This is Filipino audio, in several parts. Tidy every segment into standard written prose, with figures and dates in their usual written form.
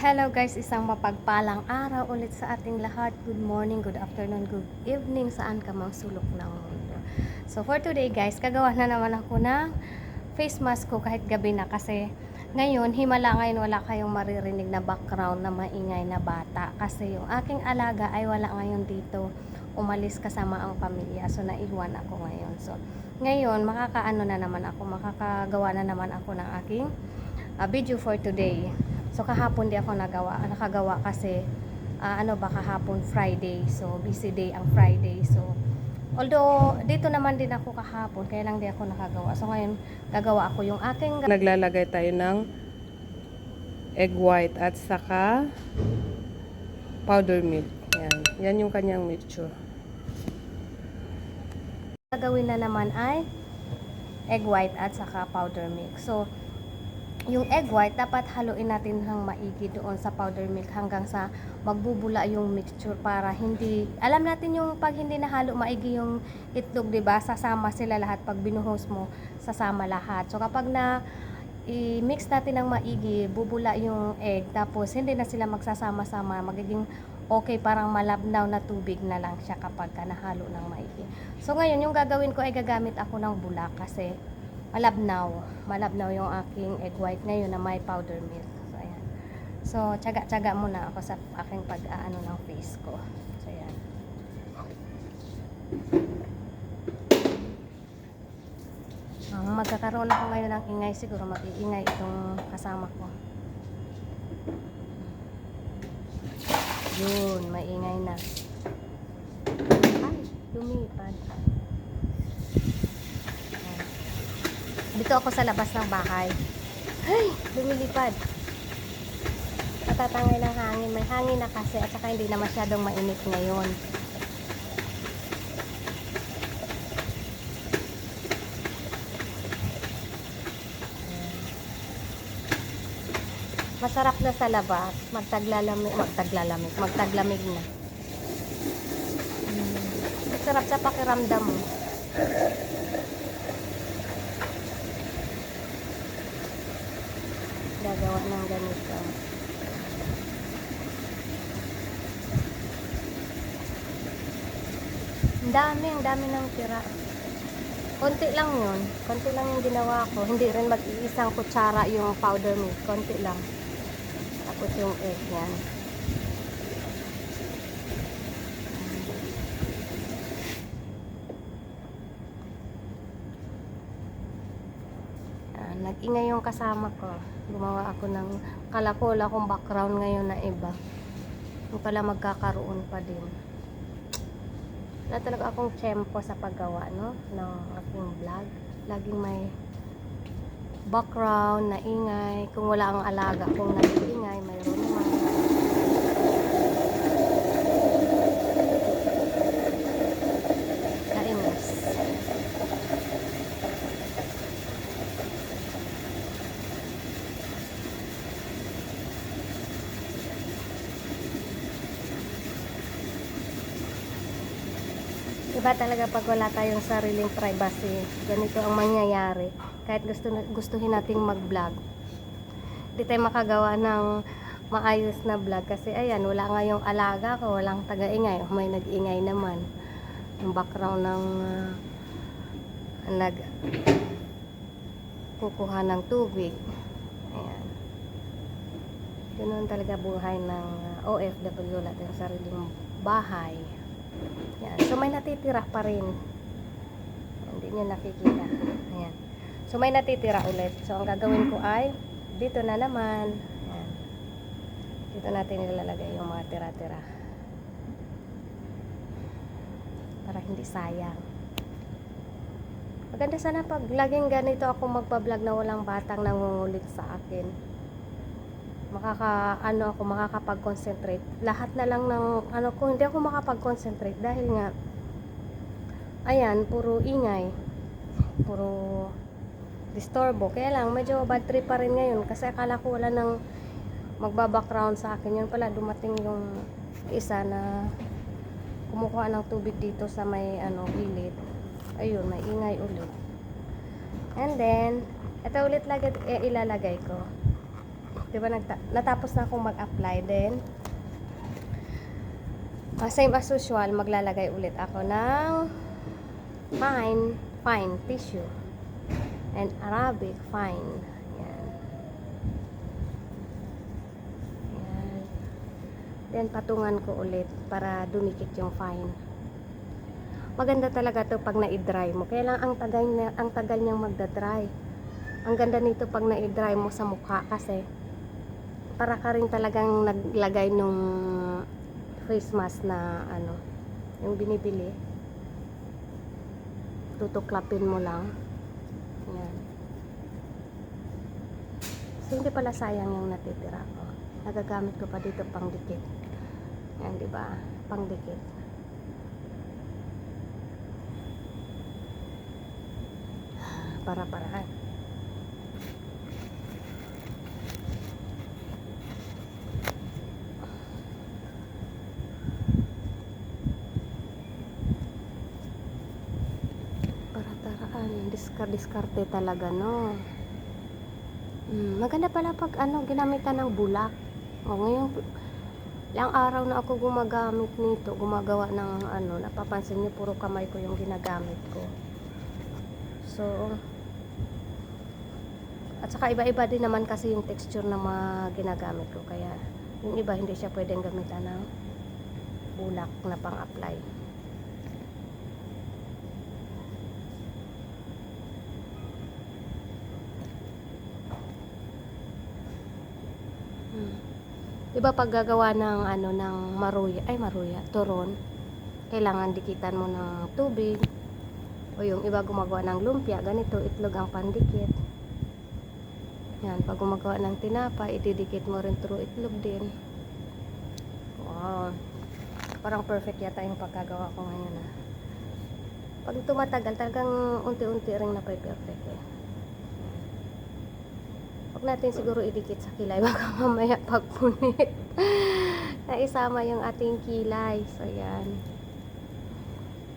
Hello guys, isang mapagpalang araw ulit sa ating lahat. Good morning, good afternoon, good evening, saan ka mang sulok ng mundo. So for today guys, kagawa na naman ako ng face mask ko kahit gabi na kasi ngayon, himala ngayon wala kayong maririnig na background na maingay na bata. Kasi yung aking alaga ay wala ngayon dito. Umalis kasama ang pamilya. So naiwan ako ngayon. So ngayon, makakagawa na naman ako ng aking video for today. So kahapon di ako nakagawa kasi kahapon Friday. So busy day ang Friday. So although dito naman din ako kahapon, kaya lang di ako nakagawa. So ngayon gagawa ako yung aking Naglalagay tayo ng egg white at saka powder milk. Yan. Yan yung kanyang mixture. gagawin na naman ay egg white at saka powder milk. So yung egg white, dapat haluin natin hang maigi doon sa powder milk hanggang sa magbubula yung mixture para hindi, alam natin yung pag hindi nahalo maigi yung itlog, diba? Sasama sila lahat. Pag binuhos mo, sasama lahat. So kapag na i-mix natin ng maigi, bubula yung egg, tapos hindi na sila magsasama-sama, magiging okay, parang malabnaw na tubig na lang siya kapag nahalo ng maigi. So ngayon, yung gagawin ko ay gagamit ako ng bulak kasi malabnaw yung aking egg white ngayon na may powder milk. So ayan. So tiyaga-tiyaga muna ako sa aking pag-aano ng face ko. So ayan. Magkakaroon ako ngayon ng ingay, siguro mag-iingay itong kasama ko. Yun, maingay na. Ay, lumipad. Dito ako sa labas ng bahay. Ay, lumilipad. Natatangay ng hangin. May hangin na kasi at saka hindi na masyadong mainit ngayon. Masarap na sa labas. Magtaglamig na. Masarap sa pakiramdam mo. Gagawa ng ganito. Ang dami ng tira. Konti lang yun. Konti lang yung ginawa ko. Hindi rin mag-iisang kutsara yung powder milk. Konti lang. Tapos yung egg yan. Nag-ingay yung kasama ko. Gumawa ako ng kalakola kong background ngayon na iba. Yung pala magkakaroon pa din. Wala talaga akong tiyempo sa paggawa, no? Ng aking vlog. Laging may background na ingay. Kung wala ang alaga, kung nag-ingay, mayroon naman. Kainis. Iba talaga pag wala tayong sariling privacy. Ganito ang mangyayari. Kahit gustuhin nating mag-vlog, hindi tayo makagawa ng maayos na vlog. Kasi ayan, wala nga yung alaga ko, walang taga-ingay. May nag-ingay naman. Yung background ng kukuha ng tubig. Ayan. Ganun talaga buhay ng OFW, wala tayong sariling bahay. Yan. So may natitira pa rin. Hindi nyo nakikita. Ayan. So may natitira ulit. So ang gagawin ko ay dito na naman. Ayan. Dito natin ilalagay yung mga tira-tira. Para hindi sayang. Maganda sana pag laging ganito ako magpa-vlog na walang batang nangungulit sa akin. Makakapag-concentrate. Lahat na lang ng ko, hindi ako makapag-concentrate dahil nga ayan, puro ingay, puro disturbo. Kaya lang medyo bad trip pa rin ngayon kasi akala ko wala nang magba-background sa akin. Yun pala, dumating yung isa na kumukuha ng tubig dito sa may gilid. Ayun, may ingay ulit. And then ito ulit ilalagay ko. Diba natapos na akong mag-apply din. Same as usual, maglalagay ulit ako ng fine tissue and Arabic fine. Yan. Yan. Then patungan ko ulit para dumikit yung fine. Maganda talaga to pag na-dry mo. Kaya lang ang tagal niyang magda-dry. Ang ganda nito pag na-dry mo sa mukha kasi para ka rin talagang naglagay nung face mask na ano, yung binibili. Tutuklapin mo lang. Yan. So, hindi pala sayang yung natitira ko. Nagagamit ko pa dito pang dikit. Yan, di ba? Pang dikit. Para-paraan. Diskarte talaga, no? Maganda pala pag ano, ginamitan ng bulak. O, ngayon, ilang araw na ako gumagamit nito, gumagawa ng ano, napapansin niyo, puro kamay ko yung ginagamit ko. So, at saka iba-iba din naman kasi yung texture na mga ginagamit ko. Kaya, yung iba hindi siya pwedeng gamitan ng bulak na pang-apply. Diba pag gagawa ng ano ng maruya, turon, kailangan dikitan mo ng tubig. O yung iba gumagawa ng lumpia, ganito itlog ang pandikit. Yan, pag gumagawa ng tinapay, ididikit mo rin through itlog din. Wow. Parang perfect yata yung pagkagawa ko ngayon, ah. Pag tumatagal, talagang unti-unti ring napay-perfect eh. Huwag natin siguro idikit sa kilay, baka mamaya pagpunit na isama yung ating kilay. So yan,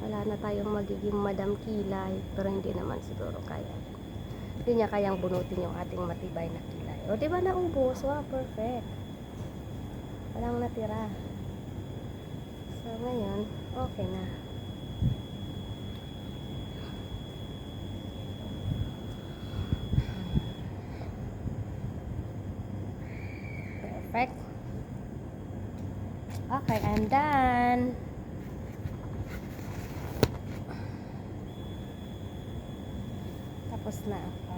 wala na tayong magiging madam kilay, pero hindi naman siguro kaya. Hindi niya kayang bunutin yung ating matibay na kilay. O diba naubos? Wow, perfect. Walang natira. So ngayon, okay na. Perfect. Okay, I'm done. Tapos na ako.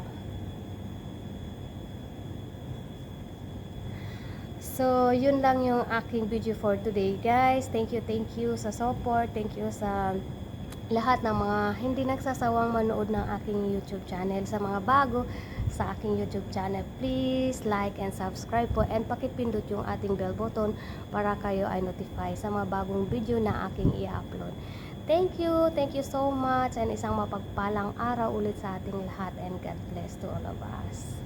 So, yun lang yung aking video for today, guys. Thank you sa support. Thank you sa lahat ng mga hindi nagsasawang manood ng aking YouTube channel. Sa mga bago sa aking YouTube channel, please like and subscribe po, and pakipindot yung ating bell button para kayo ay notify sa mga bagong video na aking i-upload. Thank you so much, and isang mapagpalang araw ulit sa ating lahat, and God bless to all of us.